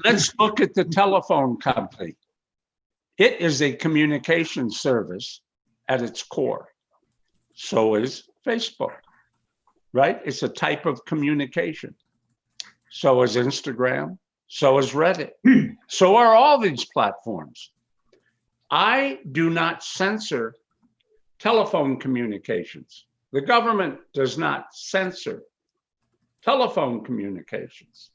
let's look at the telephone company. It is a communication service at its core. So is Facebook, right? It's a type of communication. So is Instagram. So is Reddit. So are all these platforms. I do not censor telephone communications. The government does not censor telephone communications.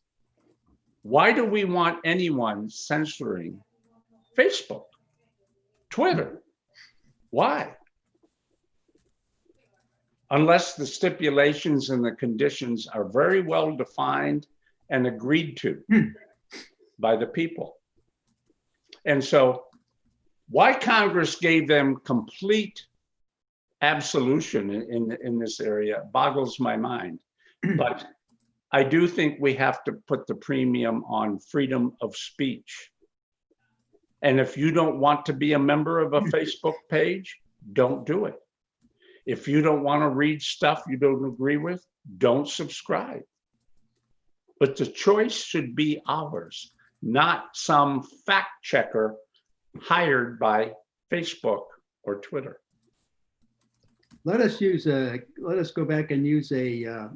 Why do we want anyone censoring Facebook, Twitter? Why? Unless the stipulations and the conditions are very well defined and agreed to by the people. And so why Congress gave them complete absolution in this area boggles my mind. But I do think we have to put the premium on freedom of speech. And if you don't want to be a member of a Facebook page, don't do it. If you don't want to read stuff you don't agree with, don't subscribe. But the choice should be ours, not some fact checker hired by Facebook or Twitter. Let us go back and use the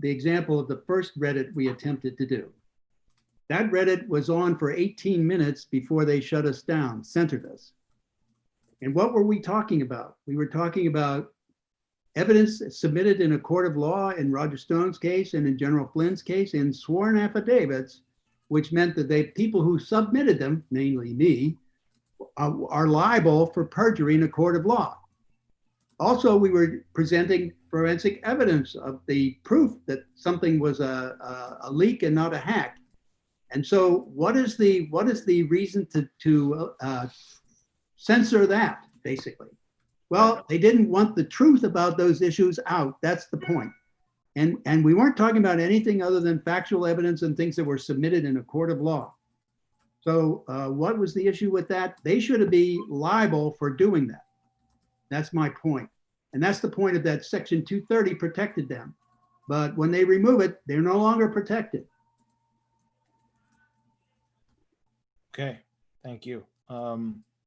example of the first Reddit we attempted to do. That Reddit was on for 18 minutes before they shut us down, censored us. And what were we talking about? We were talking about evidence submitted in a court of law in Roger Stone's case and in General Flynn's case in sworn affidavits, which meant that people who submitted them, namely me, are liable for perjury in a court of law. Also, we were presenting forensic evidence of the proof that something was a leak and not a hack. And so what is the reason to censor that, basically? Well, they didn't want the truth about those issues out. That's the point. And we weren't talking about anything other than factual evidence and things that were submitted in a court of law. So what was the issue with that? They should be liable for doing that. That's my point. And that's the point of that Section 230 protected them. But when they remove it, they're no longer protected. Okay, thank you.